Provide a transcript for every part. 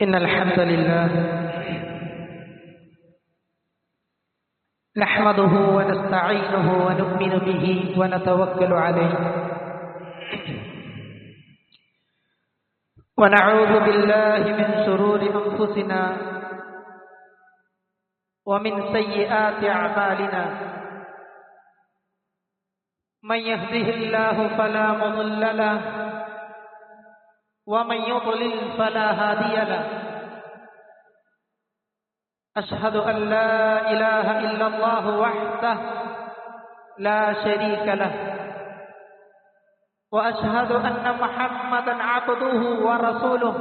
إن الحمد لله نحمده ونستعينه ونؤمن به ونتوكل عليه ونعوذ بالله من شرور أنفسنا ومن سيئات أعمالنا من يهده الله فلا مضل له ومن يضلل فلا هادي له أشهد أن لا إله إلا الله وحده لا شريك له وأشهد أن محمدا عبده ورسوله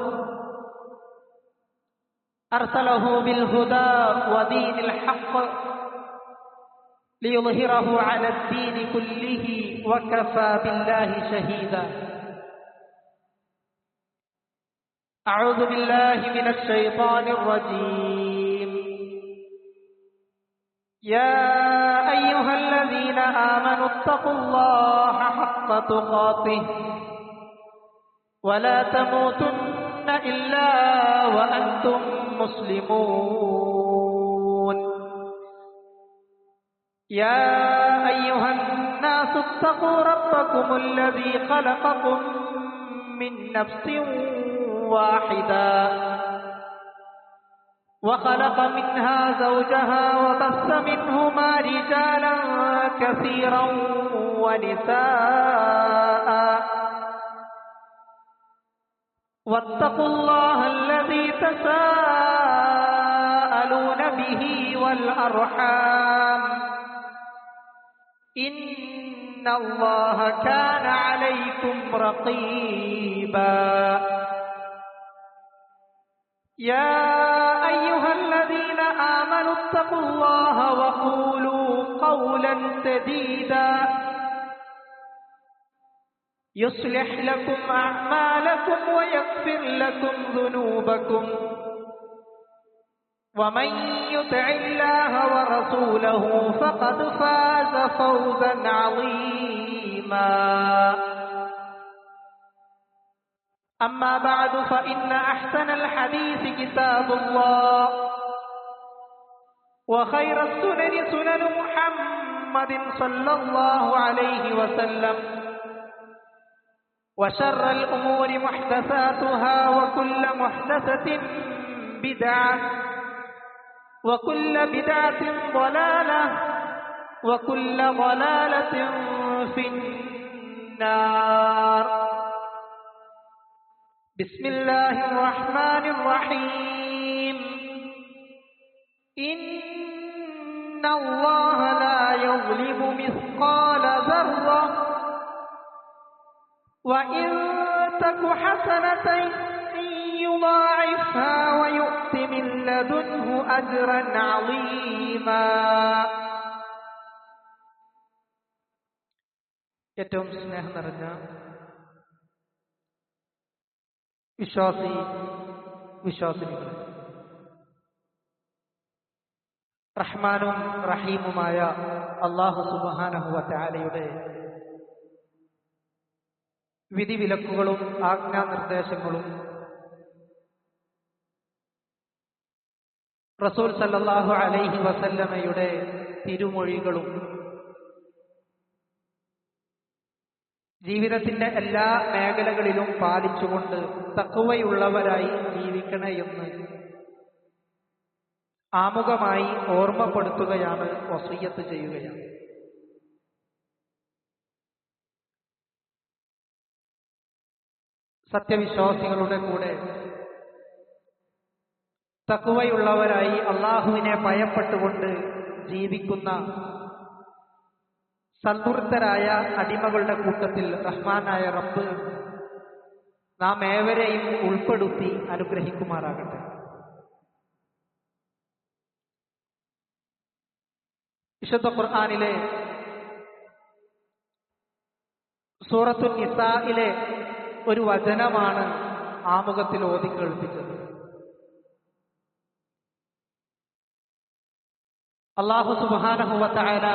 أرسله بالهدى ودين الحق ليظهره على الدين كله وكفى بالله شهيدا. أعوذ بالله من الشيطان الرجيم. يا أيها الذين آمنوا اتقوا الله حق تقاته ولا تموتن إلا وأنتم مسلمون. يا أيها الناس اتقوا ربكم الذي خلقكم من نفس واحدة وخلق منها زوجها وبث منهما رجالا كثيرا ونساء واتقوا الله الذي تساءلون به والأرحام إن الله كان عليكم رقيبا. يا أيها الذين آمنوا اتقوا الله وقولوا قولا سديدا يصلح لكم أعمالكم ويغفر لكم ذنوبكم ومن يطع الله ورسوله فقد فاز فوزا عظيما. أما بعد فإن أحسن الحديث كتاب الله وخير السنن سنن محمد صلى الله عليه وسلم وشر الأمور محدثاتها وكل محدثة بدعة وكل بدعة ضلالة وكل ضلالة في النار. بسم الله الرحمن الرحيم. إن الله لا يظلم مثقال ذرة وإن تك حسنة يضاعفها ويؤت من لدنه أجرا عظيما. ഏറ്റവും സ്നേഹം നിറഞ്ഞ വിശ്വാസിനികളെ, റഹ്മാനും റഹീമുമായ അല്ലാഹു സുബ്ഹാനഹു വ തആലയുടെ വിധിവിലക്കുകളും ആജ്ഞാനിർദ്ദേശങ്ങളും റസൂൽ സല്ലല്ലാഹു അലൈഹി വസല്ലമയുടെ തിരുമൊഴികളും ജീവിതത്തിന്റെ എല്ലാ മേഖലകളിലും പാലിച്ചുകൊണ്ട് തഖ്വയുള്ളവരായി ജീവിക്കണേ എന്ന് ആമുഖമായി ഓർമ്മപ്പെടുത്തുകയാണ്, വസിയ്യത്ത് ചെയ്യുകയാണ്. സത്യവിശ്വാസികളുടെ കൂടെ തഖ്വയുള്ളവരായി അള്ളാഹുവിനെ ഭയപ്പെട്ടുകൊണ്ട് ജീവിക്കുന്ന സന്തുഷ്ടരായ അടിമകളുടെ കൂട്ടത്തിൽ റഹ്മാനായ റബ്ബ് നാം ഏവരെയും ഉൾപ്പെടുത്തി അനുഗ്രഹിക്കുമാറാകട്ടെ. വിശുദ്ധ ഖുർആനിലെ സൂറത്തുൻ നിസായിലെ ഒരു വചനമാണ് ആമുഖത്തിൽ ഓതി കേൾപ്പിച്ചത്. അല്ലാഹു സുബ്ഹാനഹു വ തആല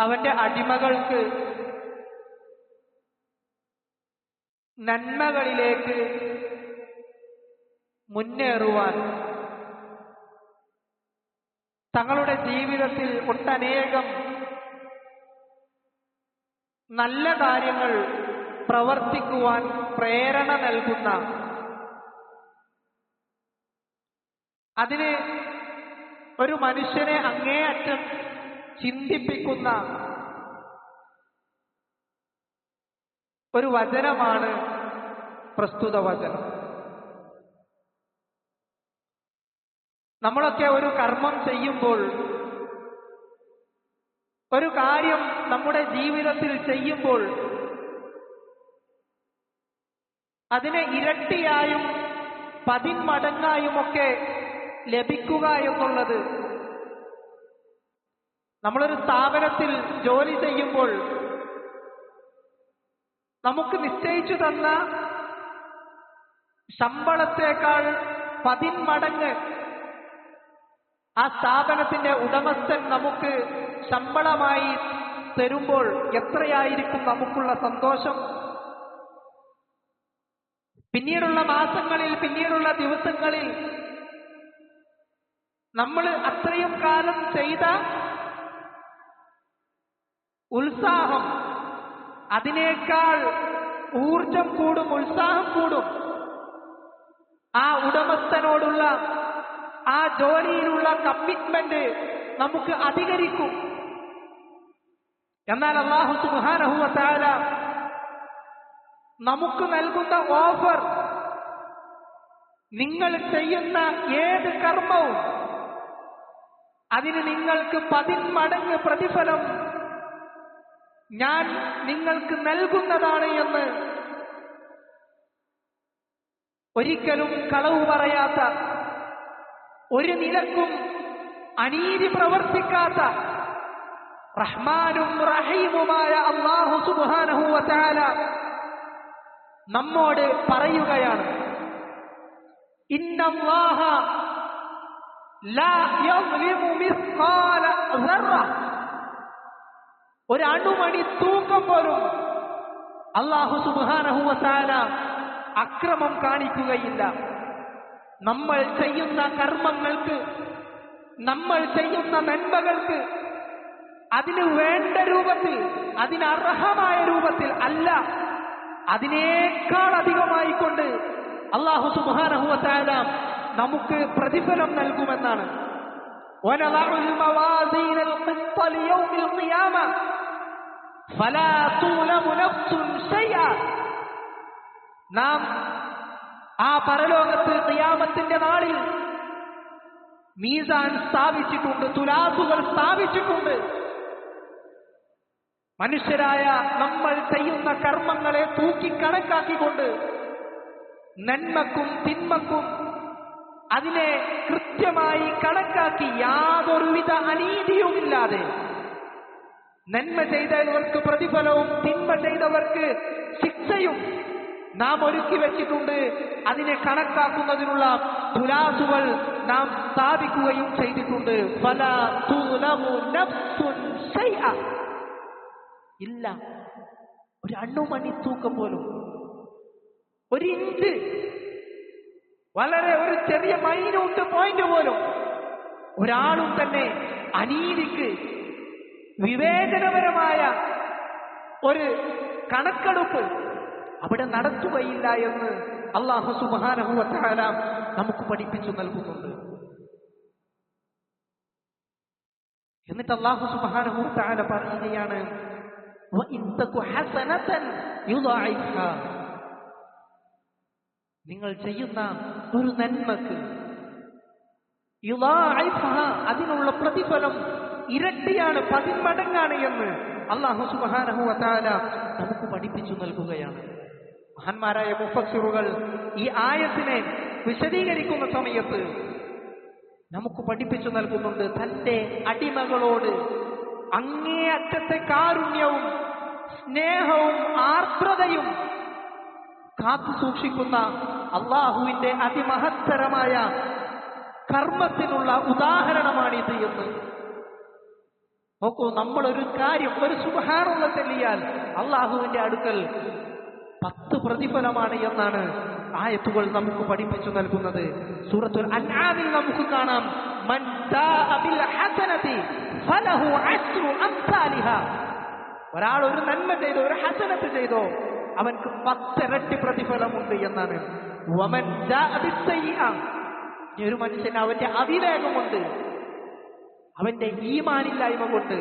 അവന്റെ അടിമകൾക്ക് നന്മകളിലേക്ക് മുന്നേറുവാൻ തങ്ങളുടെ ജീവിതത്തിൽ ഒട്ടനേകം നല്ല കാര്യങ്ങൾ പ്രവർത്തിക്കുവാൻ പ്രേരണ നൽകുന്ന, അതിന് ഒരു മനുഷ്യനെ അങ്ങേയറ്റം ചിന്തിപ്പിക്കുന്ന ഒരു വചനമാണ് പ്രസ്തുത വചനം. നമ്മളൊക്കെ ഒരു കർമ്മം ചെയ്യുമ്പോൾ, ഒരു കാര്യം നമ്മുടെ ജീവിതത്തിൽ ചെയ്യുമ്പോൾ അതിനെ ഇരട്ടിയായും 10 മടങ്ങായുമൊക്കെ ലഭിക്കുക എന്നുള്ളത്, നമ്മളൊരു സ്ഥാപനത്തിൽ ജോലി ചെയ്യുമ്പോൾ നമുക്ക് നിശ്ചയിച്ചു തന്ന ശമ്പളത്തേക്കാൾ 10 മടങ്ങ് ആ സ്ഥാപനത്തിന്റെ ഉടമസ്ഥൻ നമുക്ക് ശമ്പളമായി തരുമ്പോൾ എത്രയായിരിക്കും നമുക്കുള്ള സന്തോഷം? പിന്നീടുള്ള മാസങ്ങളിൽ, പിന്നീടുള്ള ദിവസങ്ങളിൽ നമ്മൾ അത്രയും കാലം ചെയ്ത ഉത്സാഹം, അതിനേക്കാൾ ഊർജം കൂടും, ഉത്സാഹം കൂടും. ആ ഉടമസ്ഥനോടുള്ള, ആ ജോലിയിലുള്ള കമ്മിറ്റ്മെന്റ് നമുക്ക് അധികരിക്കും. എന്നാൽ അല്ലാഹു സുബ്ഹാനഹു വ തആല നമുക്ക് നൽകുന്ന ഓഫർ, നിങ്ങൾ ചെയ്യുന്ന ഏത് കർമ്മവും അതിന് നിങ്ങൾക്ക് 10 മടങ്ങ് പ്രതിഫലം ഞാൻ നിങ്ങൾക്ക് നൽകുന്നതാണ് എന്ന്. ഒരിക്കലും കളവ് പറയാത്ത, ഒരു നിലക്കും അനീതി പ്രവർത്തിക്കാത്ത റഹ്മാനും റഹീമുമായ അല്ലാഹു സുബ്ഹാനഹു വ തആല നമ്മോട് പറയുകയാണ്, ഇന്നല്ലാഹ ലാ യസ്ലിമു മിസ്ഖാല ദർറ, ഒരു അണുമണി തൂക്കം പോലും അല്ലാഹു സുബ്ഹാനഹു വ തആല അക്രമം കാണിക്കുകയില്ല. നമ്മൾ ചെയ്യുന്ന കർമ്മങ്ങൾക്ക്, നമ്മൾ ചെയ്യുന്ന നന്മകൾക്ക് അതിന് വേണ്ട രൂപത്തിൽ, അതിനർഹമായ രൂപത്തിൽ അല്ല, അതിനേക്കാൾ അധികമായിക്കൊണ്ട് അല്ലാഹു സുബ്ഹാനഹു വ തആല നമുക്ക് പ്രതിഫലം നൽകുമെന്നാണ്. വനളഉൽ മവാസീനൽ ഖിസ്ത ലിയൗമിൽ ഖിയാമ ഫലാ തുലമു നഫ്സുൻ ശൈഅ. നാം ആ പരലോകത്ത് ഖിയാമത്തിന്റെ നാളിൽ മീസാൻ സ്ഥാപിച്ചിട്ടുണ്ട്, തുലാസുകൾ സ്ഥാപിച്ചിട്ടുണ്ട്. മനുഷ്യരായ നമ്മൾ ചെയ്യുന്ന കർമ്മങ്ങളെ തൂക്കിക്കണക്കാക്കിക്കൊണ്ട് നന്മക്കും തിന്മക്കും അതിനെ കൃത്യമായി കണക്കാക്കി യാതൊരുവിധ അനീതിയുമില്ലാതെ നന്മ ചെയ്തവർക്ക് പ്രതിഫലവും തിന്മ ചെയ്തവർക്ക് ശിക്ഷയും നാം ഒരുക്കി വെച്ചിട്ടുണ്ട്. അതിനെ കണക്കാക്കുന്നതിനുള്ള തുലാസുകൾ നാം സ്ഥാപിക്കുകയും ചെയ്തിട്ടുണ്ട്. ഫലാ തുലമു നഫ്സുൻ ശൈഅ, ഇല്ല ഒരു അണുമണി തൂക്കം പോലും, ഒരു ഇഞ്ച്, വളരെ ഒരു ചെറിയ മൈന്യൂട്ട് പോയിന്റ് പോലും ഒരാളും തന്നെ അനീതിക്ക് വിവേചനപരമായ ഒരു കണക്കെടുപ്പ് അവിടെ നടത്തുകയില്ല എന്ന് അല്ലാഹു സുബ്ഹാനഹു വ തആല നമുക്ക് പഠിപ്പിച്ചു നൽകുന്നുണ്ട്. എന്നിട്ട് അല്ലാഹു സുബ്ഹാനഹു വ തആല പറയുകയാണ്, വഇൻ തകു ഹസനതൻ യുദാഇഫ്ഹാ, നിങ്ങൾ ചെയ്യുന്ന ഒരു നന്മക്ക് യുദാഇഫ്ഹാ, അതിനുള്ള പ്രതിഫലം ഇരട്ടിയാണ്, 10 മടങ്ങാണ് എന്ന് അല്ലാഹു സുബ്ഹാനഹു വ തആല നമുക്ക് പഠിപ്പിച്ചു നൽകുകയാണ്. മഹാന്മാരായ മുഫസ്സിറുകൾ ഈ ആയത്തിനെ വിശദീകരിക്കുന്ന സമയത്ത് നമുക്ക് പഠിപ്പിച്ചു നൽകുന്നുണ്ട്, തന്റെ അടിമകളോട് അങ്ങേയറ്റത്തെ കാരുണ്യവും സ്നേഹവും ആർദ്രതയും കാത്തു സൂക്ഷിക്കുന്ന അല്ലാഹുവിന്റെ അതിമഹത്തരമായ കർമ്മത്തിനുള്ള ഉദാഹരണമാണിത് എന്ന്. നോക്കൂ, നമ്മളൊരു കാര്യം, ഒരു സുബ്ഹാനല്ലാഹ് ചൊല്ലിയാൽ അല്ലാഹുവിന്റെ അടുക്കൽ 10 പ്രതിഫലമാണ് എന്നാണ് ആയത്തുകൾ നമുക്ക് പഠിപ്പിച്ചു നൽകുന്നത്. സൂറത്തുൽ അൻആമിൽ നമുക്ക് കാണാം, മൻ ജാഅ ബിൽ ഹസനതി ഫലഹു അശ്റു അംസാലിഹാ. ഒരാൾ ഒരു നന്മ ചെയ്തോ, ഒരു ഹസനത്ത് ചെയ്തോ, അവൻക്ക് 10 ഇരട്ടി പ്രതിഫലമുണ്ട് എന്നാണ്. വമൻ ജാഅ ബിസ്സയ്യിഅ, ഒരു മനുഷ്യൻ അവന്റെ അവിവേകം കൊണ്ട്, അവന്റെ ഈമാനില്ലായ്മ കൊണ്ട്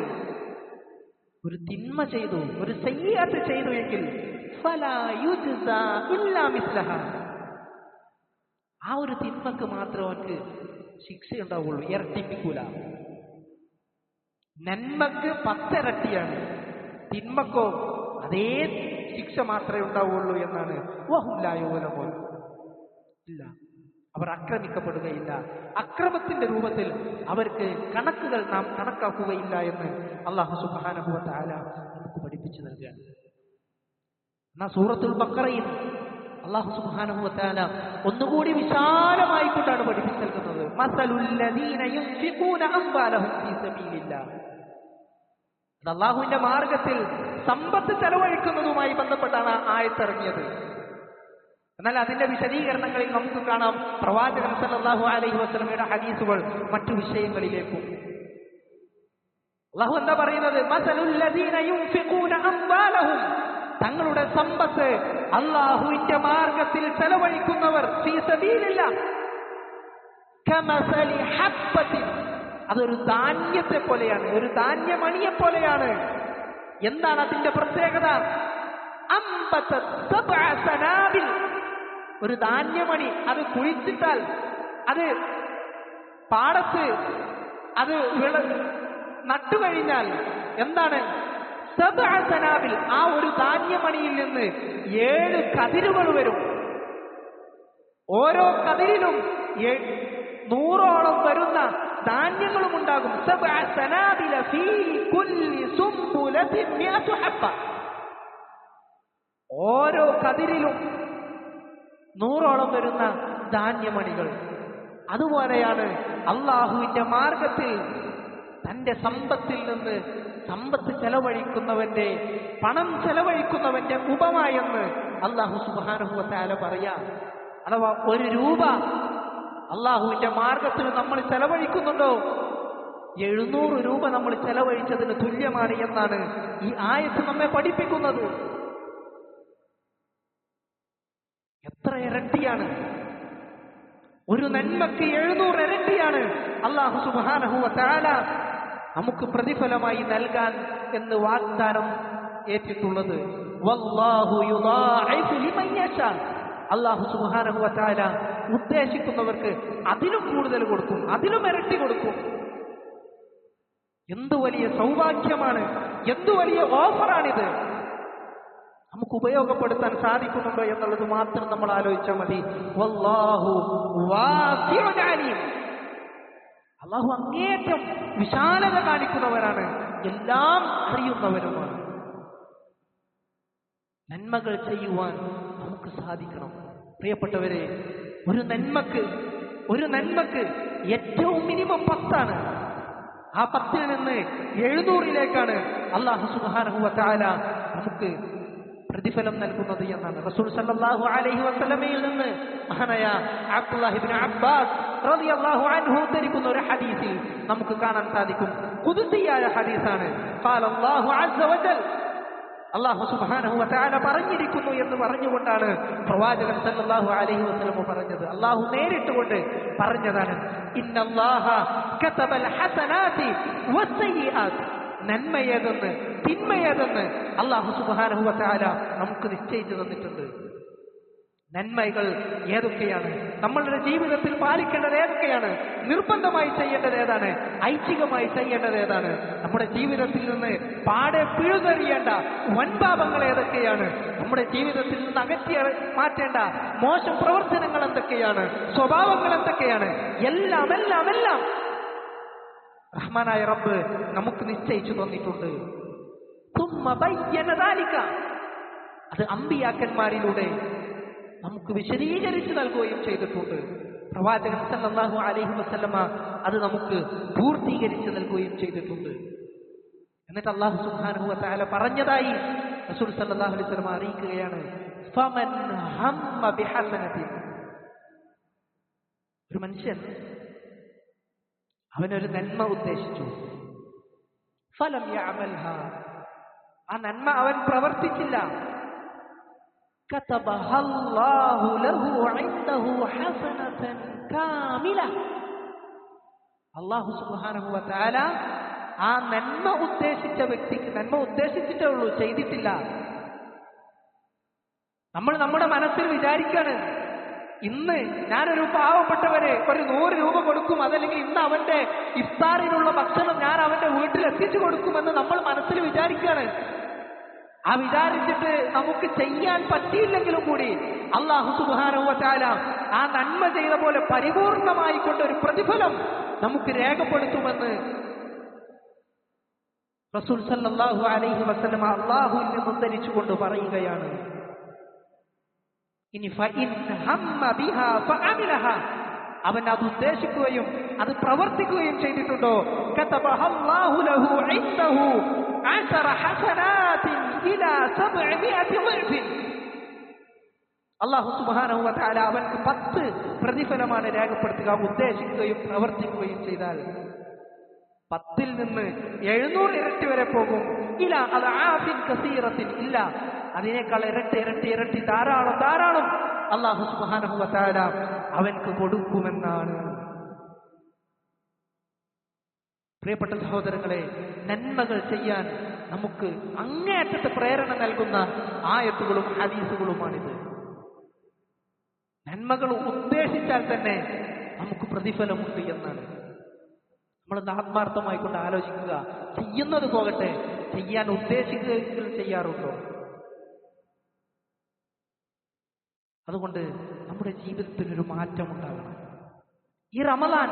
ഒരു തിന്മ ചെയ്തു, ഒരു സയ്യിഅത്ത് ചെയ്തു എങ്കിൽ ഫലാ യുജ്സാ ഇല്ലാ മിസ്ലഹാ, ആ ഒരു തിന്മക്ക് മാത്രം അവർക്ക് ശിക്ഷയുണ്ടാവുള്ളൂ, ഇരട്ടിപ്പിക്കൂല. നന്മക്ക് 10 ഇരട്ടിയാണ്, തിന്മക്കോ അതേ ശിക്ഷ മാത്രമേ ഉണ്ടാവുള്ളൂ എന്നാണ്. വഹും ലാ യഅലമൂൻ, ഇല്ല, അവർ ആക്രമിക്കപ്പെടുകയില്ല, അക്രമത്തിന്റെ രൂപത്തിൽ അവർക്ക് കണക്കുകൾ നാം കണക്കാക്കുകയില്ല എന്ന് അല്ലാഹു സുബ്ഹാനഹു വ തആല നമുക്ക് പഠിപ്പിച്ചു നൽകുകയാണ്. എന്നാൽ സൂറത്തുൽ ബഖറയിൽ അല്ലാഹു സുബ്ഹാനഹു വ തആല ഒന്നുകൂടി വിശാലമായി കൊണ്ടാണ് പഠിപ്പിച്ചു നൽകുന്നത്. മസലുൽ ലദീന യുൻഫിഖൂന അംവാലഹും ഫീ സബീലില്ലാഹ്. അത് അല്ലാഹുവിന്റെ മാർഗത്തിൽ സമ്പത്ത് ചെലവഴിക്കുന്നതുമായി ബന്ധപ്പെട്ടാണ് ആയത്തിറങ്ങിയത്. എന്നാൽ അതിന്റെ വിശദീകരണങ്ങളിൽ നമുക്ക് കാണാം പ്രവാചകൻ സല്ലല്ലാഹു അലൈഹി വസല്ലമയുടെ ഹദീസുകൾ മറ്റു വിഷയങ്ങളിലേക്കും. അല്ലാഹു എന്താ പറയുന്നത്? മസലുൽ ലദീന യുൻഫിഖൂന അംവാലഹും, തങ്ങളുടെ സമ്പത്ത് അല്ലാഹുവിന്റെ മാർഗത്തിൽ ചെലവഴിക്കുന്നവർ, ഫീ സബീലില്ലാഹ്, കമസലി ഹബ്ബത്തിൻ, അതൊരു ധാന്യത്തെ പോലെയാണ്, ഒരു ധാന്യമണിയെ പോലെയാണ്. എന്താണ് അതിന്റെ പ്രത്യേകത? അംബതത് സബ്അ സനാബിൽ, ഒരു ധാന്യമണി അത് കുഴിച്ചിട്ടാൽ, അത് പാടത്ത് അത് നട്ടുകഴിഞ്ഞാൽ എന്താണ്? സബ്അ സനാബിൽ, ആ ഒരു ധാന്യമണിയിൽ നിന്ന് 7 കതിരുകൾ വരും. ഓരോ കതിരിലും 100ഓളം വരുന്ന ധാന്യങ്ങളും ഉണ്ടാകും. സബ്അ സനാബില ഫീ കുല്ലി സുംബുലത്തിൻ മിഅതു ഹബ്ബ, ഓരോ കതിരിലും 100ഓളം വരുന്ന ധാന്യമണികൾ. അതുപോലെയാണ് അള്ളാഹുവിന്റെ മാർഗത്തിൽ തന്റെ സമ്പത്തിൽ നിന്ന് സമ്പത്ത് ചെലവഴിക്കുന്നവന്റെ, പണം ചെലവഴിക്കുന്നവന്റെ ഉപമയെന്ന് അല്ലാഹു സുബ്ഹാനഹു വ തആല പറയാ. അഥവാ 1 രൂപ അള്ളാഹുവിന്റെ മാർഗത്തിൽ നമ്മൾ ചെലവഴിക്കുന്നുണ്ടോ, 700 രൂപ നമ്മൾ ചെലവഴിച്ചതിന് തുല്യമാണ് എന്നാണ് ഈ ആയത്ത് നമ്മെ പഠിപ്പിക്കുന്നത്. എത്ര ഇരട്ടിയാണ്! ഒരു നന്മക്ക് 700 ഇരട്ടിയാണ് അല്ലാഹു സുബ്ഹാനഹു വ തആല നമുക്ക് പ്രതിഫലമായി നൽകാൻ എന്ന് വാഗ്ദാനം ഏറ്റിട്ടുള്ളത്. വല്ലാഹു യുദാഇഫു ലിമൻ യശാ, അല്ലാഹു സുബ്ഹാനഹു വ തആല ഉദ്ദേശിക്കുന്നവർക്ക് അതിലും കൂടുതൽ കൊടുക്കും, അതിലും ഇരട്ടി കൊടുക്കും. എന്ത് വലിയ സൗഭാഗ്യമാണ്, എന്ത് വലിയ ഓഫറാണിത്! നമുക്ക് ഉപയോഗപ്പെടുത്താൻ സാധിക്കുന്നുണ്ടോ എന്നുള്ളത് മാത്രം നമ്മൾ ആലോചിച്ചാൽ മതി. വല്ലാഹു വാസിഉൻ അലീം, അല്ലാഹു അങ്ങേയറ്റം വിശാലത കാണിക്കുന്നവരാണ്, എല്ലാം അറിയുന്നവരുമാണ്. നന്മകൾ ചെയ്യുവാൻ നമുക്ക് സാധിക്കണം. പ്രിയപ്പെട്ടവരെ, ഒരു നന്മക്ക് ഏറ്റവും മിനിമം 10 ആ 10 നിന്ന് 700ലേക്കാണ് അല്ലാഹു സുബ്ഹാനഹു വ തആല നമുക്ക് പ്രതിഫലം നൽകുന്നത് എന്നാണ് റസൂൽ സല്ലല്ലാഹു അലൈഹി വസല്ലമയിൽ നിന്ന് മഹാനായ അബ്ദുല്ലാഹി ഇബ്നു അബ്ബാസ് റളിയല്ലാഹു അൻഹു ഉദ്ധരിക്കുന്ന ഒരു ഹദീസിൽ നമുക്ക് കാണാൻ സാധിക്കും. ഖുദ്സിയായ ഹദീസാണ്. ഖാല അല്ലാഹു അസ്സ വജൽ, അല്ലാഹു സുബ്ഹാനഹു വ തആല പറഞ്ഞിരിക്കുന്നു എന്ന് പറഞ്ഞുകൊണ്ടാണ് പ്രവാചകൻ സല്ലല്ലാഹു അലൈഹി വസല്ലം പറഞ്ഞത്. അല്ലാഹു നേരിട്ടുകൊണ്ട് പറഞ്ഞതാണ്, ഇന്നല്ലാഹ കതബൽ ഹസനാതി വസ്സയ്യിആത്, നന്മയേതെന്ന് തിന്മയേതെന്ന് അല്ലാഹു സുബ്ഹാനഹു വ തആല നമുക്ക് നിശ്ചയിച്ചു തന്നിട്ടുണ്ട്. നന്മകൾ ഏതൊക്കെയാണ്, നമ്മളുടെ ജീവിതത്തിൽ പാലിക്കേണ്ടത് ഏതൊക്കെയാണ്, നിർബന്ധമായി ചെയ്യേണ്ടത് ഏതാണ്, ഐച്ഛികമായി ചെയ്യേണ്ടത് ഏതാണ്, നമ്മുടെ ജീവിതത്തിൽ നിന്ന് പാടെ പിഴുതെറിയേണ്ട വൻപാപങ്ങൾ ഏതൊക്കെയാണ്, നമ്മുടെ ജീവിതത്തിൽ നിന്ന് അകറ്റി മാറ്റേണ്ട മോശം പ്രവർത്തനങ്ങൾ എന്തൊക്കെയാണ്, സ്വഭാവങ്ങൾ എന്തൊക്കെയാണ്, എല്ലാം എല്ലാം എല്ലാം റഹ്മാനായ റബ്ബ് നമുക്ക് നിശ്ചയിച്ചു തന്നിട്ടുണ്ട്. അത് അമ്പിയാക്കന്മാരിലൂടെ നമുക്ക് വിശദീകരിച്ചു നൽകുകയും ചെയ്തിട്ടുണ്ട്. പ്രവാചകൻ സല്ലല്ലാഹു അലൈഹി വസല്ലമ അത് നമുക്ക് പൂർത്തീകരിച്ചു നൽകുകയും ചെയ്തിട്ടുണ്ട്. എന്നിട്ട് അല്ലാഹു സുബ്ഹാനഹു വ തആല പറഞ്ഞതായി റസൂൽ സല്ലല്ലാഹു അലൈഹി വസല്ലമ അറിയിക്കുകയാണ്, ഫമൻ ഹമ്മ ബിഹസനത്തിൻ, ഒരു മനുഷ്യൻ അവനൊരു നന്മ ഉദ്ദേശിച്ചു, ഫലം യഅമൽഹ, ആ നന്മ അവൻ പ്രവർത്തിച്ചില്ല, കതബഹല്ലാഹു ലഹു ഇൻദഹു ഹസനതൻ കാമില, അല്ലാഹു സുബ്ഹാനഹു വ തആല ആ നന്മ ഉദ്ദേശിച്ച വ്യക്തിക്ക്, നന്മ ഉദ്ദേശിച്ചിട്ടേ ഉള്ളൂ, ചെയ്തിട്ടില്ല. നമ്മൾ നമ്മുടെ മനസ്സിൽ വിചാരിക്കാണ്, ഇന്ന് ഞാനൊരു പാവപ്പെട്ടവന് ഒരു 100 രൂപ കൊടുക്കും, അതല്ലെങ്കിൽ ഇന്ന് അവന്റെ ഇഫ്താറിനുള്ള ഭക്ഷണം ഞാൻ അവന്റെ വീട്ടിൽ എത്തിച്ചു കൊടുക്കുമെന്ന് നമ്മൾ മനസ്സിൽ വിചാരിക്കാണ്. ആ വിചാരിച്ചിട്ട് നമുക്ക് ചെയ്യാൻ പറ്റിയില്ലെങ്കിലും കൂടി അല്ലാഹു സുബ്ഹാനഹു വ തആല ആ നന്മ ചെയ്ത പോലെ പരിപൂർണമായി കൊണ്ടൊരു പ്രതിഫലം നമുക്ക് രേഖപ്പെടുത്തുമെന്ന് റസൂൽ സല്ലല്ലാഹു അലൈഹി വസല്ലം അല്ലാഹുവിൽ നിന്ന് ഉദ്ധരിച്ചുകൊണ്ട് പറയുകയാണ്. ഇനി ഫഇൻ ഹമ്മ ബിഹാ ഫഅമിലഹ, അവൻ അത് ഉദ്ദേശിക്കുകയും അത് പ്രവർത്തിക്കുകയും ചെയ്തിട്ടുണ്ടോ, കതബഹല്ലാഹു ലഹു ഇൻദഹു 10 ഹസനാതിൻ ഇലാ 700 ളിഫിൻ, അല്ലാഹു സുബ്ഹാനഹു വ തആല അവൻക്ക് 10 പ്രതിഫലമാണ് രേഖപ്പെടുത്തുക, ഉദ്ദേശിക്കുകയും പ്രവർത്തിക്കുകയും ചെയ്താൽ. 10ൽ നിന്ന് 700 ഇരട്ടി വരെ പോകും. ഇല അദ്ആഫിൻ കസീറത്തിൻ, ഇല്ല അതിനേക്കാൾ ഇരട്ടി ഇരട്ടി ഇരട്ടി ധാരാളം ധാരാളം അല്ലാഹു സുബ്ഹാനഹു വ തആല അവൻക്ക് കൊടുക്കുമെന്നാണ്. പ്രിയപ്പെട്ട സഹോദരങ്ങളെ, നന്മകൾ ചെയ്യാൻ നമുക്ക് അങ്ങേയറ്റത്തെ പ്രേരണ നൽകുന്ന ആയത്തുകളും ഹദീസുകളുമാണിത്. നന്മകൾ ഉദ്ദേശിച്ചാൽ തന്നെ നമുക്ക് പ്രതിഫലമുണ്ട് എന്നാണ്. നമ്മളൊന്ന് ആത്മാർത്ഥമായിക്കൊണ്ട് ആലോചിക്കുക. ചെയ്യുന്നത് പോകട്ടെ, ചെയ്യാൻ ഉദ്ദേശിക്കുകയെങ്കിലും ചെയ്യാറുണ്ടോ? അതുകൊണ്ട് നമ്മുടെ ജീവിതത്തിൽ ഒരു മാറ്റം ഉണ്ടാകണം. ഈ റമളാൻ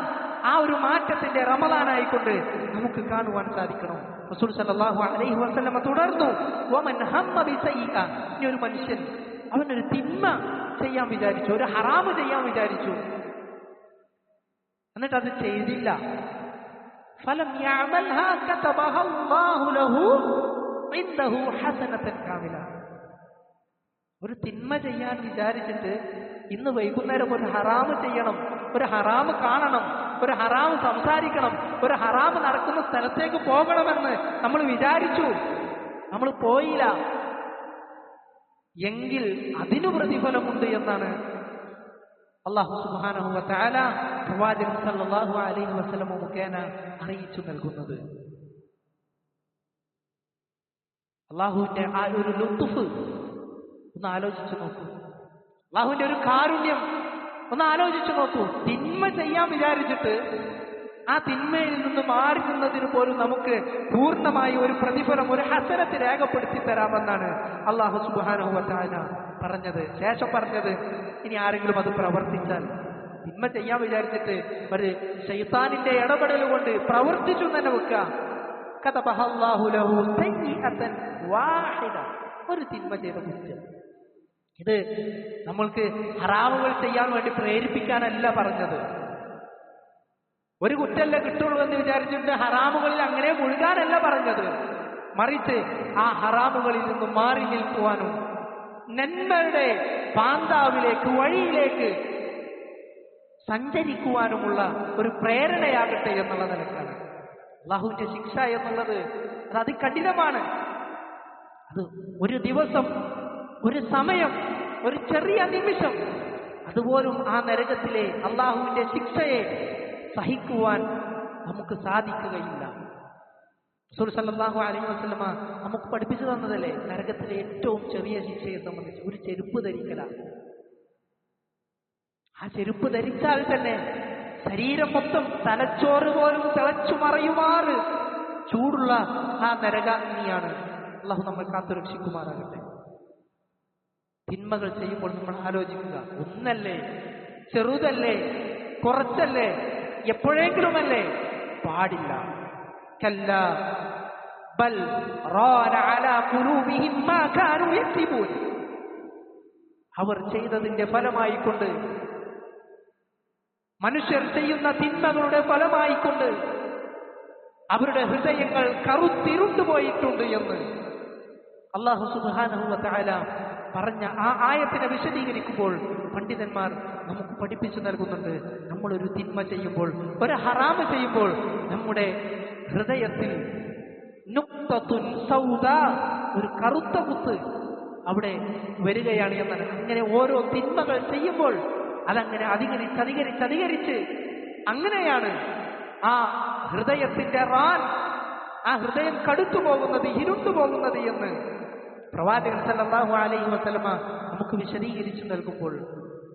ആ ഒരു മാറ്റത്തിന്റെ റമളാനായിക്കൊണ്ട് നമുക്ക് കാണുവാൻ സാധിക്കണം. റസൂൽ സല്ലല്ലാഹു അലൈഹി വസല്ലം തുടർന്നു, വമൻ ഹമ്മ ബിസയ്യിഅ, ഇനി ഒരു മനുഷ്യൻ അവനൊരു തിന്മ ചെയ്യാൻ വിചാരിച്ചു, ഒരു ഹറാമ് ചെയ്യാൻ വിചാരിച്ചു, എന്നിട്ട് അത് ചെയ്തില്ല, ഫലം യഅമൽഹാ കതബഹല്ലാഹു ലഹു ഇൻദഹു ഹസനതൻ കാമില. ഒരു തിന്മ ചെയ്യാൻ വിചാരിച്ചിട്ട് ഇന്ന് വൈകുന്നേരം ഒരു ഹറാമ് ചെയ്യണം, ഒരു ഹറാമ് കാണണം, ഒരു ഹറാമ് സംസാരിക്കണം, ഒരു ഹറാമ് നടക്കുന്ന സ്ഥലത്തേക്ക് പോകണമെന്ന് നമ്മൾ വിചാരിച്ചു, നമ്മൾ പോയില്ല എങ്കിൽ അതിനു പ്രതിഫലമുണ്ട് എന്നാണ് അല്ലാഹു സുബ്ഹാനഹു വ തആല പ്രവാചകൻ സല്ലല്ലാഹു അലൈഹി വസല്ലം മുഖേന അറിയിച്ചു നൽകുന്നത്. അല്ലാഹുവിന്റെ ആ ഒരു ലുത്ഫ് ഒന്ന് ആലോചിച്ചു നോക്കൂ. അല്ലാഹുവിന്റെ ഒരു കാരുണ്യം ഒന്ന് ആലോചിച്ചു നോക്കൂ. തിന്മ ചെയ്യാൻ വിചാരിച്ചിട്ട് ആ തിന്മയിൽ നിന്ന് മാറി നിന്നതിന് പോലും നമുക്ക് പൂർണ്ണമായി ഒരു പ്രതിഫലം, ഒരു ഹസനത്ത് രേഖപ്പെടുത്തി തരാമെന്നാണ് അല്ലാഹു സുബ്ഹാനഹു വ തആല പറഞ്ഞത്. ശേഷം പറഞ്ഞത്, ഇനി ആരെങ്കിലും അത് പ്രവർത്തിച്ചാൽ, തിന്മ ചെയ്യാൻ വിചാരിച്ചിട്ട് ഒരു ശൈത്താനിന്റെ ഇടപെടൽ കൊണ്ട് പ്രവർത്തിച്ചു തന്നെ വെക്കുക, കതബഹല്ലാഹു ലഹു സയ്യിഅതൻ വാഹിദ, ഒരു തിന്മ ചെയ്ത കുറ്റം. ഇത് നമ്മൾക്ക് ഹറാമുകൾ ചെയ്യാൻ വേണ്ടി പ്രേരിപ്പിക്കാനല്ല പറഞ്ഞത്. ഒരു കുറ്റമല്ല കിട്ടുള്ളൂ എന്ന് വിചാരിച്ചിട്ട് ഹറാമുകളിൽ അങ്ങനെ മുഴുകാനല്ല പറഞ്ഞത്. മറിച്ച് ആ ഹറാമുകളിൽ നിന്ന് മാറി നിൽക്കുവാനും നന്മയുടെ പാന്താവിലേക്ക്, വഴിയിലേക്ക് സഞ്ചരിക്കുവാനുമുള്ള ഒരു പ്രേരണയാകട്ടെ എന്നുള്ള നിലക്കാണ്. അല്ലാഹുവിന്റെ ശിക്ഷ എന്നുള്ളത് അത് അതികഠിനമാണ്. അത് ഒരു ദിവസം, ഒരു സമയം, ഒരു ചെറിയ നിമിഷം അതുപോലും ആ നരകത്തിലെ അല്ലാഹുവിന്റെ ശിക്ഷയെ സഹിക്കുവാൻ നമുക്ക് സാധിക്കുകയില്ല. റസൂൽ സല്ലല്ലാഹു അലൈഹി വസല്ലമ നമുക്ക് പഠിപ്പിച്ചു തന്നതല്ലേ നരകത്തിലെ ഏറ്റവും ചെറിയ ശിക്ഷയെ സംബന്ധിച്ച് ഒരു ചെരുപ്പ് ധരിക്കലാണ്. ആ ചെരുപ്പ് ധരിച്ചാൽ തന്നെ ശരീരം മൊത്തം തലച്ചോറ് പോലും തിളച്ചു മറയുമാറ് ചൂടുള്ള ആ നരകാഗ്നിയാണ്. അല്ലാഹു നമ്മൾ കാത്തുരക്ഷിക്കുമാറാകട്ടെ. തിന്മകൾ ചെയ്യുമ്പോൾ നമ്മൾ ആലോചിക്കുക, ഒന്നല്ലേ, ചെറുതല്ലേ, കുറച്ചല്ലേ, എപ്പോഴെങ്കിലുമല്ലേ, പാടില്ല. കല്ലാ ബൽ റാന അലാ ഖുലൂബിഹിം മാ കാനൂ യക്സിബൂൻ, അവർ ചെയ്തതിന്റെ ഫലമായിക്കൊണ്ട്, മനുഷ്യർ ചെയ്യുന്ന തിന്മകളുടെ ഫലമായിക്കൊണ്ട് അവരുടെ ഹൃദയങ്ങൾ കറുത്തിരുണ്ടുപോയിട്ടുണ്ട് എന്ന് അല്ലാഹു സുബ്ഹാനഹു വ തആല പറഞ്ഞ ആ ആയത്തിനെ വിശദീകരിക്കുമ്പോൾ പണ്ഡിതന്മാർ നമുക്ക് പഠിപ്പിച്ചു നൽകുന്നുണ്ട്, നമ്മളൊരു തിന്മ ചെയ്യുമ്പോൾ, ഒരു ഹറാമ് ചെയ്യുമ്പോൾ നമ്മുടെ ഹൃദയത്തിൽ നുക്തത്തുൻ സൗദാ, ഒരു കറുത്ത കുത്ത് അവിടെ വരികയാണ് എന്നാണ്. അങ്ങനെ ഓരോ തിന്മകൾ ചെയ്യുമ്പോൾ അതങ്ങനെ അധികരിച്ച് അങ്ങനെയാണ് ആ ഹൃദയത്തിന്റെ റാൻ, ആ ഹൃദയം കടുത്തു പോകുന്നത്, ഇരുണ്ടു പോകുന്നത് എന്ന് പ്രവാചകൻ സല്ലല്ലാഹു അലൈഹി വസല്ലമ നമുക്ക് വിശദീകരിച്ചു നൽകുമ്പോൾ,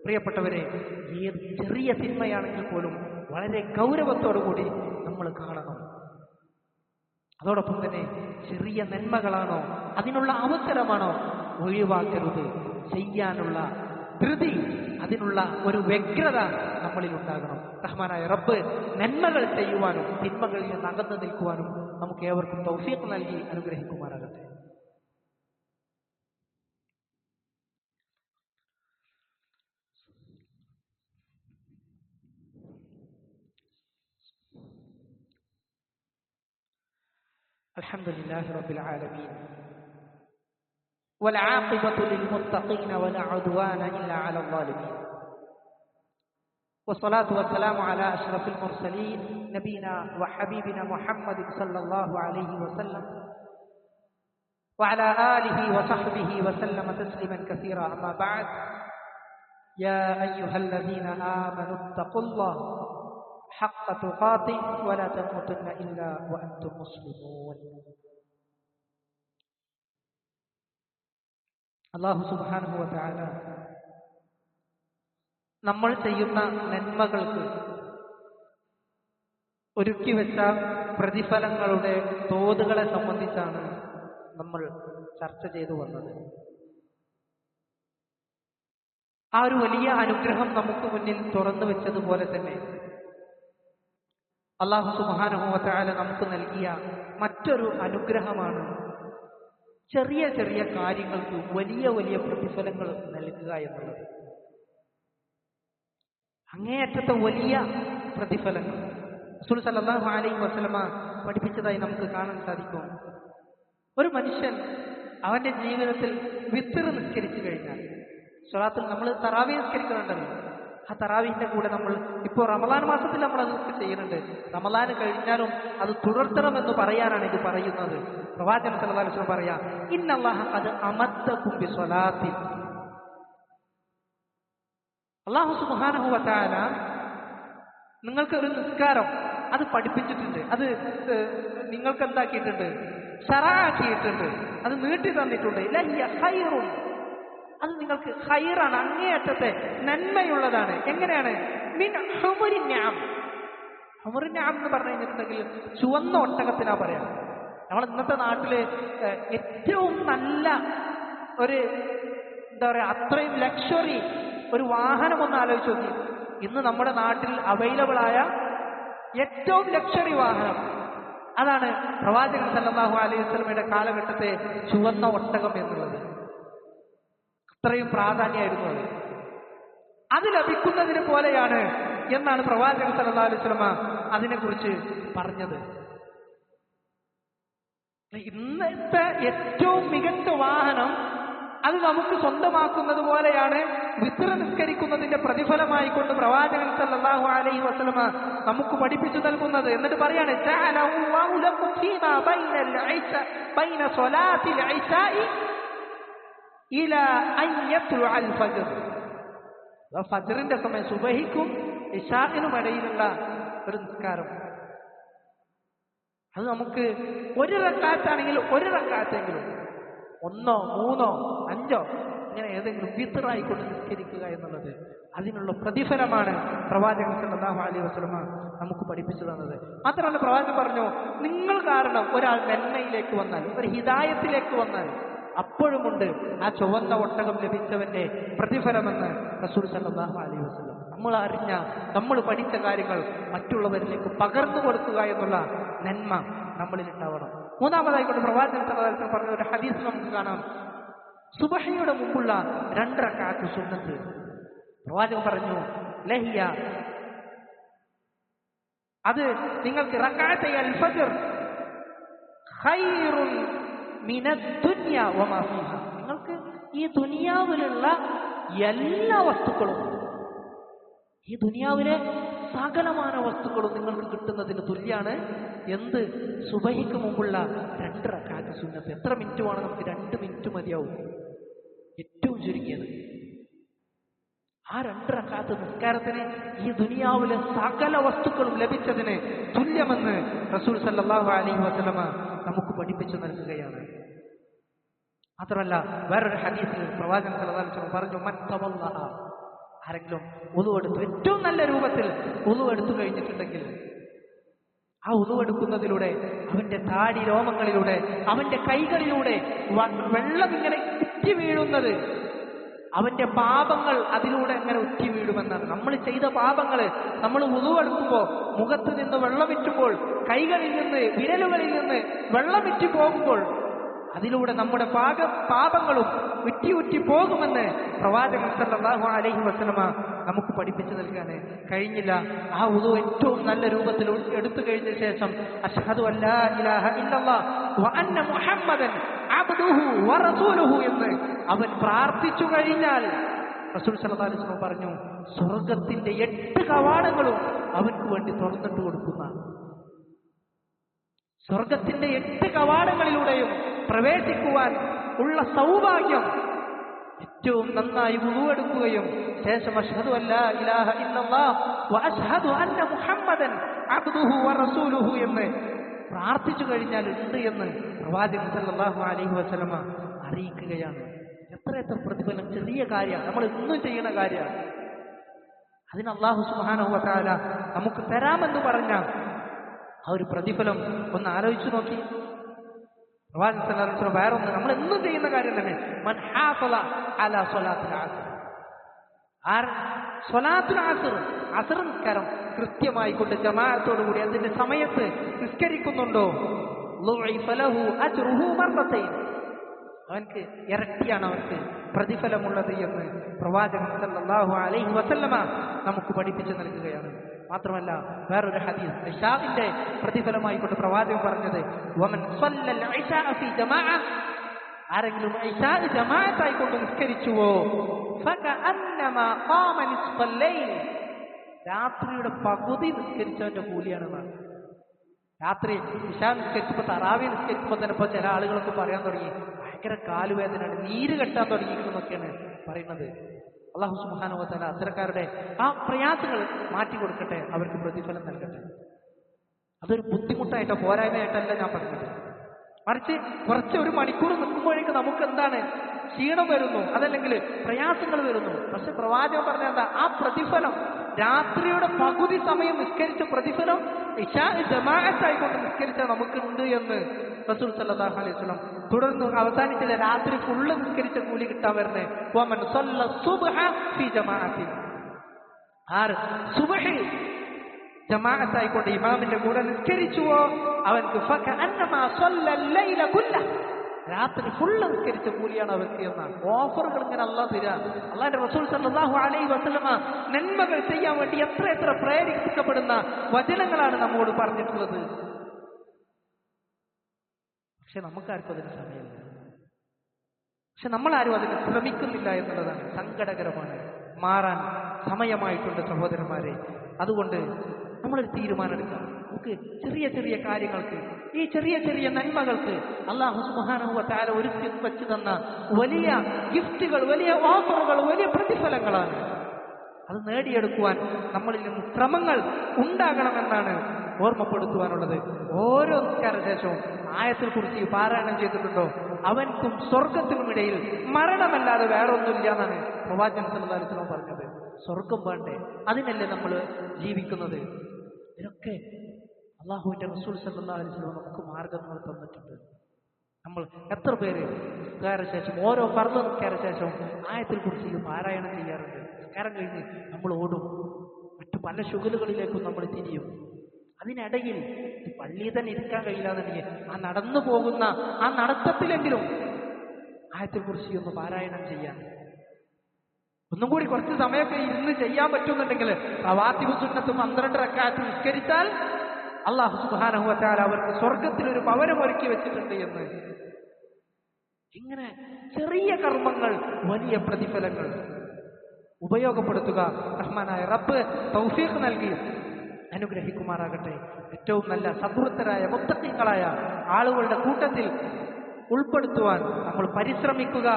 പ്രിയപ്പെട്ടവരെ, ഏത് ചെറിയ തിന്മയാണെങ്കിൽ പോലും വളരെ ഗൗരവത്തോടുകൂടി നമ്മൾ കാണണം. അതോടൊപ്പം തന്നെ ചെറിയ നന്മകളാണോ, അതിനുള്ള അവസരമാണോ ഒഴിവാക്കരുത്. ചെയ്യാനുള്ള ധൃതി, അതിനുള്ള ഒരു വ്യഗ്രത നമ്മളിൽ ഉണ്ടാകണം. റഹ്മാനായ റബ്ബ് നന്മകൾ ചെയ്യുവാനും തിന്മകളിൽ നിന്ന് അകന്നു നിൽക്കുവാനും നമുക്ക് ഏവർക്കും തൗഫീഖ് നൽകി അനുഗ്രഹിക്കുമാറാകട്ടെ. അൽഹംദുലില്ലാഹി റബ്ബിൽ ആലമീൻ والعاقبة للمتقين ولا عدوان إلا على الظالمين والصلاة والسلام على أشرف المرسلين نبينا وحبيبنا محمد صلى الله عليه وسلم وعلى آله وصحبه وسلم تسليما كثيرا. أما بعد، يا أيها الذين آمنوا اتقوا الله حق تقاته ولا تموتن إلا وأنتم مسلمون. അല്ലാഹു സുബ്ഹാനഹു വ തആല നമ്മൾ ചെയ്യുന്ന നന്മകൾക്ക് ഒരുക്കി വെച്ച പ്രതിഫലങ്ങളുടെ തോതുകളെ സംബന്ധിച്ചാണ് നമ്മൾ ചർച്ച ചെയ്തു വന്നത്. ആ ഒരു വലിയ അനുഗ്രഹം നമുക്ക് മുന്നിൽ തുറന്നു വെച്ചതുപോലെ തന്നെ അല്ലാഹു സുബ്ഹാനഹു വ തആല നമുക്ക് നൽകിയ മറ്റൊരു അനുഗ്രഹമാണ് ചെറിയ ചെറിയ കാര്യങ്ങൾക്ക് വലിയ വലിയ പ്രതിഫലങ്ങൾ നൽകുക എന്നുള്ളത്. അങ്ങേയറ്റത്തെ വലിയ പ്രതിഫലങ്ങൾ റസൂൽ സല്ലല്ലാഹു അലൈഹി വസല്ലമ പഠിപ്പിച്ചതായി നമുക്ക് കാണാൻ സാധിക്കും. ഒരു മനുഷ്യൻ അവന്റെ ജീവിതത്തിൽ വിത്ർ നിസ്കരിച്ചു കഴിഞ്ഞാൽ, സ്വലാത്തിൽ നമ്മൾ തറാവീഹ് നിസ്കരിക്കുന്നുണ്ടല്ലോ, ആ തറാവീഹിന്റെ കൂടെ നമ്മൾ ഇപ്പോൾ റമളാൻ മാസത്തിൽ നമ്മൾ അതൊക്കെ ചെയ്യുന്നുണ്ട്. റമളാൻ കഴിഞ്ഞാലും അത് തുടർത്തണമെന്ന് പറയാനാണ് ഇത് പറയുന്നത്. പ്രവാചകൻ സല്ലല്ലാഹു അലൈഹി വസല്ലം പറയാ, ഇന്നല്ലാഹ ഖദ് അമദ്ദകും ബിസ്വലാത്തി. അല്ലാഹു സുബ്ഹാനഹു വ തആല നിങ്ങൾക്ക് ഒരു നിസ്കാരം അത് പഠിപ്പിച്ചിട്ടുണ്ട്, അത് നിങ്ങൾക്ക് എന്താക്കിയിട്ടുണ്ട്, ശറഅാക്കിയിട്ടുണ്ട്, അത് നീട്ടി തന്നിട്ടുണ്ട്. ലഹിയ ഖൈറുൻ, അത് നിങ്ങൾക്ക് ഖൈറാണ്, അങ്ങേയറ്റത്തെ നന്മയുള്ളതാണ്. എങ്ങനെയാണ്? മിൻ ഹുമുരിൻ നിഅം. ഹുമുറിൻ നിഅം എന്ന് പറഞ്ഞു കഴിഞ്ഞിട്ടുണ്ടെങ്കിൽ ചുവന്ന ഒട്ടകത്തിനാ പറയാം. നമ്മൾ ഇന്നത്തെ നാട്ടില് ഏറ്റവും നല്ല ഒരു എന്താ പറയാ, അത്രയും ലക്ഷറി ഒരു വാഹനം ഒന്ന് ആലോചിച്ച് നോക്കി. ഇന്ന് നമ്മുടെ നാട്ടിൽ അവൈലബിൾ ആയ ഏറ്റവും ലക്ഷറി വാഹനം അതാണ് പ്രവാചകൻ സല്ലല്ലാഹു അലൈഹി വസല്ലമയുടെ കാലഘട്ടത്തെ ചുവന്ന ഒട്ടകം എന്നുള്ളത്. അത്രയും പ്രാധാന്യമായിരുന്നു അത്. അത് ലഭിക്കുന്നതിന് പോലെയാണ് എന്നാണ് പ്രവാചകൻ സല്ലല്ലാഹു അലൈഹി വസല്ലമ അതിനെക്കുറിച്ച് പറഞ്ഞത്. ഇന്നത്തെ ഏറ്റവും മികച്ച വാഹനം അത് നമുക്ക് സ്വന്തമാക്കുന്നത് പോലെയാണ് വിത്ർ നിസ്കരിക്കുന്നതിന്റെ പ്രതിഫലമായി കൊണ്ട് പ്രവാചകൻ സല്ലല്ലാഹു അലൈഹി വസല്ലമ നമുക്ക് പഠിപ്പിച്ചു നൽകുന്നത്. എന്നിട്ട് പറയാണ്, ജഅലല്ലാഹു ലക്കും ഫീമാ ബൈന സ്വലാത്തിൽ ഇശാഇ ഇലാ അൻ യത്ലുഅൽ ഫജ്ർ. ഫജ്റിന്റെ സമയം, സുബഹിക്കും ഇശാഇനും ഇടയിലുള്ള ഒരു നിസ്കാരം, അത് നമുക്ക് ഒരു റക്അത്താണെങ്കിൽ ഒരു റക്അത്തെങ്കിലും, 1 3 5 ഇങ്ങനെ ഏതെങ്കിലും വിത്റായിക്കൊണ്ട് നിസ്കരിക്കുക എന്നുള്ളത്, അതിനുള്ള പ്രതിഫലമാണ് പ്രവാചകൻ സല്ലല്ലാഹു അലൈഹി വസല്ലമ നമുക്ക് പഠിപ്പിച്ചു തന്നത്. മാത്രമല്ല പ്രവാചകൻ പറഞ്ഞു, നിങ്ങൾ കാരണം ഒരാൾ നന്മയിലേക്ക് വന്നാൽ, ഒരു ഹിദായത്തിലേക്ക് വന്നാൽ അപ്പോഴുമുണ്ട് ആ ചുവന്ന ഒട്ടകം ലഭിച്ചവന്റെ പ്രതിഫലമെന്ന് റസൂൽ സല്ലല്ലാഹു അലൈഹി വസല്ലം. നമ്മൾ അറിഞ്ഞ, നമ്മൾ പഠിച്ച കാര്യങ്ങൾ മറ്റുള്ളവരിലേക്ക് പകർന്നു കൊടുക്കുക എന്നുള്ള നന്മ നമ്മളിൽ ഉണ്ടാവണം. മൂന്നാമതായിക്കൊണ്ട് പ്രവാചകൻ സല്ലല്ലാഹു അലൈഹി വസല്ലം പറഞ്ഞ ഒരു ഹദീസ് നമുക്ക് കാണാം. സുബഹിയുടെ മുമ്പുള്ള 2 റക്അത്ത് സുന്നത്ത്. പ്രവാചകൻ പറഞ്ഞു, ലഹിയ, അത് നിങ്ങൾക്ക് റക്അത്തൈ അൽ ഫജ്ർ ഖൈറുൻ മിനദ് ദുനിയ വമാ ഫീഹാ. നിങ്ങൾക്ക് ഈ ദുനിയാവിലുള്ള എല്ലാ വസ്തുക്കളും, ഈ ദുനിയാവിലെ സകലമാന വസ്തുക്കളും നിങ്ങൾക്ക് കിട്ടുന്നതിന് തുല്യാണ് എന്ത്? സുബഹിക്ക് മുമ്പുള്ള 2 റക്അത്ത് സുന്നത്ത്. എത്ര മിനിറ്റ് വേണം നമുക്ക്? 2 മിനിറ്റ് മതിയാവും, ഏറ്റവും ചുരുങ്ങിയത്. ആ 2 റക്അത്ത് നിസ്കാരത്തിന് ഈ ദുനിയാവിലെ സകല വസ്തുക്കളും ലഭിച്ചതിന് തുല്യമെന്ന് റസൂൽ സല്ലല്ലാഹു അലൈഹി വസല്ലമ നമുക്ക് പഠിപ്പിച്ചു നൽകുകയാണ്. മാത്രമല്ല വേറൊരു ഹദീസിൽ പ്രവാചകൻ സല്ലല്ലാഹു അലൈഹി വസല്ലം പറഞ്ഞു, മൻ തവല്ലഹ, ആരെങ്കിലും വുളു എടുത്തു, ഏറ്റവും നല്ല രൂപത്തിൽ വുളു എടുത്തു കഴിഞ്ഞിട്ടുണ്ടെങ്കിൽ, ആ വുളു എടുക്കുന്നതിലൂടെ അവന്റെ താടി രോമങ്ങളിലൂടെ, അവന്റെ കൈകളിലൂടെ വെള്ളം ഇങ്ങനെ ഉറ്റി വീഴുന്നത്, അവന്റെ പാപങ്ങൾ അതിലൂടെ അങ്ങനെ ഉറ്റി വീഴുമെന്നാണ്. നമ്മൾ ചെയ്ത പാപങ്ങള് നമ്മൾ വുളു എടുക്കുമ്പോൾ മുഖത്ത് നിന്ന് വെള്ളമിറ്റുമ്പോൾ, കൈകളിൽ നിന്ന് വിരലുകളിൽ നിന്ന് വെള്ളമിറ്റി പോകുമ്പോൾ അതിലൂടെ നമ്മുടെ പാപങ്ങളും ഉറ്റി ഉറ്റി പോകുമെന്ന് പ്രവാചകൻ സല്ലല്ലാഹു അലൈഹി വസല്ലമ നമുക്ക് പഠിപ്പിച്ചു നൽകാൻ കഴിഞ്ഞില്ല. ആ വുളു ഏറ്റവും നല്ല രൂപത്തിൽ എടുത്തു കഴിഞ്ഞ ശേഷം അശ്ഹദു അല്ലാ ഇലാഹ ഇല്ലല്ലാഹ് വ അന്ന മുഹമ്മദൻ അബ്ദുഹു വ റസൂലുഹു എന്ന് അവൻ പ്രാർത്ഥിച്ചു കഴിഞ്ഞാൽ റസൂൽ സല്ലല്ലാഹു അലൈഹി വസല്ലം പറഞ്ഞു, സ്വർഗത്തിന്റെ 8 കവാടങ്ങളും അവൻക്ക് വേണ്ടി തുറന്നിട്ട് കൊടുക്കുന്ന, സ്വർഗത്തിന്റെ 8 കവാടങ്ങളിലൂടെയും പ്രവേശിക്കുവാൻ ഉള്ള സൗഭാഗ്യം ഏറ്റവും നന്നായി വുളു എടുക്കുകയും ശേഷം അശ്ഹദു അല്ലാ ഇലാഹ ഇല്ലല്ലാഹ് വ അശ്ഹദു അന്ന മുഹമ്മദൻ അബ്ദുഹു വ റസൂലുഹു എന്ന് പ്രാർത്ഥിച്ചു കഴിഞ്ഞാൽ ഉണ്ട് എന്ന് പ്രവാചകൻ സല്ലല്ലാഹു അലൈഹി വസല്ലമ അറിയിക്കുകയാണ്. എത്ര പ്രതിഫലം! ചെറിയ കാര്യമാണ്, നമ്മൾ ഇന്നും ചെയ്യുന്ന കാര്യമാണ്. അതിന് അല്ലാഹു സുബ്ഹാനഹു വ തആല നമുക്ക് തരാമെന്ന് പറഞ്ഞ ആ ഒരു പ്രതിഫലം ഒന്ന് ആലോചിച്ചു നോക്കി. പ്രവാചകൻ സല്ലല്ലാഹു അലൈഹി വസല്ലം വേറൊന്ന് നമ്മൾ എന്നും ചെയ്യുന്ന കാര്യം തന്നെ, മൻ ഹാഫള അലാ സ്വലാത്തുൽ അസ്ർ, സ്വലാത്തുൽ അസ്ർ, അസ്ർ നിസ്കാരം കൃത്യമായി കൊണ്ട് ജമാഅത്തോടുകൂടി അതിന്റെ സമയത്ത് നിസ്കരിക്കുന്നുണ്ടോ, ളുഇഫ ലഹു അജ്റുഹു മർറതൈൻ, അവൻക്ക് ഇരട്ടിയാണ് അവർക്ക് പ്രതിഫലമുള്ളത് എന്ന് പ്രവാചകൻ സല്ലല്ലാഹു അലൈഹി വസല്ലമ നമുക്ക് പഠിപ്പിച്ചു നൽകുകയാണ്. മാത്രമല്ല വേറൊരു ഹദീസ് ഇശാഇന്റെ പ്രതിഫലമായി കൊണ്ട് പ്രവാചകൻ പറഞ്ഞത്, വമൻ സല്ലൽ ഇശാഅ ഫീ ജമാഅ, ആരെങ്കിലും ഇശാ ജമാഅത്തായി കൊണ്ട് നിസ്കരിച്ചുവോ, ഫകഅന്നമാ ഖാമ നിസ്ഫൽ ലൈൽ, രാത്രിയുടെ പകുതി നിസ്കരിച്ചവന്റെ കൂലിയാണെന്നാണ്. രാത്രി ഇശാ നിസ്കരിച്ചപ്പോൾ, തറാവി നിസ്കരിച്ചപ്പോൾ തന്നെ ഇപ്പോൾ ചില ആളുകളൊക്കെ പറയാൻ തുടങ്ങി, ഭയങ്കര കാലുവേദനയാണ്, നീര് കെട്ടാൻ തുടങ്ങിയിരിക്കുന്നൊക്കെയാണ് പറയുന്നത്. അല്ലാഹു സുബ്ഹാനഹു വ തആല അത്തരക്കാരുടെ ആ പ്രയാസങ്ങൾ മാറ്റി കൊടുക്കട്ടെ, അവർക്ക് പ്രതിഫലം നൽകട്ടെ. അതൊരു ബുദ്ധിമുട്ടായിട്ടോ പോരായ്മയായിട്ടല്ല ഞാൻ പറഞ്ഞത്, മറിച്ച് കുറച്ച് ഒരു മണിക്കൂർ നിൽക്കുമ്പോഴേക്ക് നമുക്ക് എന്താണ് ക്ഷീണം വരുന്നു, അതല്ലെങ്കിൽ പ്രയാസങ്ങൾ വരുന്നു. പക്ഷെ പ്രവാചകൻ പറഞ്ഞ എന്താ, ആ പ്രതിഫലം രാത്രിയുടെ പകുതി സമയം നിസ്കരിച്ച പ്രതിഫലം ഇശാ ജമാഅത്തായിക്കൊണ്ട് നിസ്കരിച്ചാൽ നമുക്കുണ്ട് എന്ന് റസൂൽ സല്ലല്ലാഹു അലൈഹി വസല്ലം തുടർന്ന് അവസാനിച്ചില്ല, രാത്രി ഫുള്ള് നിസ്കരിച്ച കൂലി കിട്ടാൻ വരുന്നേ. വമൻ സല്ല സുബ്ഹ ഫീ ജമാഅത്തി, ആര് സുബ്ഹി ജമാഅത്തായിക്കൊണ്ട് ഇമാമിന്റെ കൂടെ നിസ്കരിച്ചുവോ അവൻക്ക് ഫകഅന്നമാ സല്ലൽ ലൈല കുല്ല, രാത്രി ഫുള്ള് നിസ്കരിച്ച കൂലിയാണ് അവർക്ക് എന്നാണ്. ഓഫറുകൾ ഇങ്ങനെ അല്ലാഹ് തരാ. അല്ലാഹുവിന്റെ റസൂൽ സല്ലല്ലാഹു അലൈഹി വസല്ലമ നന്മകൾ ചെയ്യാൻ വേണ്ടി എത്ര പ്രേരിപ്പിക്കപ്പെടുന്ന വചനങ്ങളാണ് നമ്മോട് പറഞ്ഞിട്ടുള്ളത്. പക്ഷെ നമുക്കാർക്കും അതിന് സമയമില്ല, പക്ഷെ നമ്മളാരും അതിന് ശ്രമിക്കുന്നില്ല എന്നുള്ളതാണ് സങ്കടകരമാണ്. മാറാൻ സമയമായിട്ടുണ്ട് സഹോദരന്മാരെ. അതുകൊണ്ട് നമ്മളൊരു തീരുമാനം എടുക്കാം. നമുക്ക് ചെറിയ ചെറിയ കാര്യങ്ങൾക്ക്, ഈ ചെറിയ ചെറിയ നന്മകൾക്ക് അല്ലാഹു സുബ്ഹാനഹു വ തആല ഒരുക്കി വെച്ച് തന്ന വലിയ ഗിഫ്റ്റുകൾ, വലിയ ഓഫറുകൾ, വലിയ പ്രതിഫലങ്ങളാണ്. അത് നേടിയെടുക്കുവാൻ നമ്മളിൽ നിന്ന് ശ്രമങ്ങൾ ഉണ്ടാകണമെന്നാണ് ഓർമ്മപ്പെടുത്തുവാനുള്ളത്. ഓരോ നിസ്കാര ശേഷവും ആയത്തിൽ കുറിച്ച് പാരായണം ചെയ്തിട്ടുണ്ടോ, അവൻക്കും സ്വർഗത്തിനുമിടയിൽ മരണമല്ലാതെ വേറൊന്നുമില്ല എന്നാണ് പ്രവാചകൻ സല്ലല്ലാഹു അലൈഹി വസല്ലം പറഞ്ഞത്. സ്വർഗം വേണ്ടേ, അതിനല്ലേ നമ്മൾ ജീവിക്കുന്നത്. ഇതൊക്കെ അല്ലാഹുവിന്റെ റസൂൽ സല്ലല്ലാഹു അലൈഹി വസല്ലം നമുക്ക് മാർഗങ്ങൾ തന്നിട്ടുണ്ട്. നമ്മൾ എത്ര പേര് നിസ്കാര ശേഷം, ഓരോ ഫർദ് നിസ്കാര ശേഷവും ആയത്തിൽ കുറിച്ച് പാരായണം ചെയ്യാറുണ്ട്. നിസ്കാരം കഴിഞ്ഞ് നമ്മൾ ഓടും, മറ്റു പല ശുഗലുകളിലേക്കും നമ്മൾ തിരിയും. അതിനിടയിൽ പള്ളിയിൽ തന്നെ ഇരിക്കാൻ കഴിയില്ലാന്നുണ്ടെങ്കിൽ ആ നടന്നു പോകുന്ന ആ നടത്തത്തിലെങ്കിലും ആയത്തിൽ കുറിച്ച് ഒന്ന് പാരായണം ചെയ്യാൻ, ഒന്നും കൂടി കുറച്ച് സമയമൊക്കെ ഇരുന്ന് ചെയ്യാൻ പറ്റുന്നുണ്ടെങ്കിൽ റവാത്തിബ് സുന്നത്ത് 12 റക്അത്ത് നിസ്കരിച്ചാൽ അല്ലാഹു സുബ്ഹാനഹു വ തആല അവർക്ക് സ്വർഗത്തിലൊരു ഭവനം ഒരുക്കി വെച്ചിട്ടുണ്ട് എന്ന് ഇങ്ങനെ ചെറിയ കർമ്മങ്ങൾ വലിയ പ്രതിഫലങ്ങൾ ഉപയോഗപ്പെടുത്തുക. റഹ്മാനായ റബ്ബ് തൗഫീഖ് നൽകി അനുഗ്രഹിക്കുമാറാകട്ടെ. ഏറ്റവും നല്ല സദ്വൃത്തരായ മുത്തഖീങ്ങളായ ആളുകളുടെ കൂട്ടത്തിൽ ഉൾപ്പെടുത്തുവാൻ നമ്മൾ പരിശ്രമിക്കുക.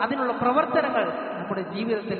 അതിനുള്ള പ്രവർത്തനങ്ങൾ നമ്മുടെ ജീവിതത്തിൽ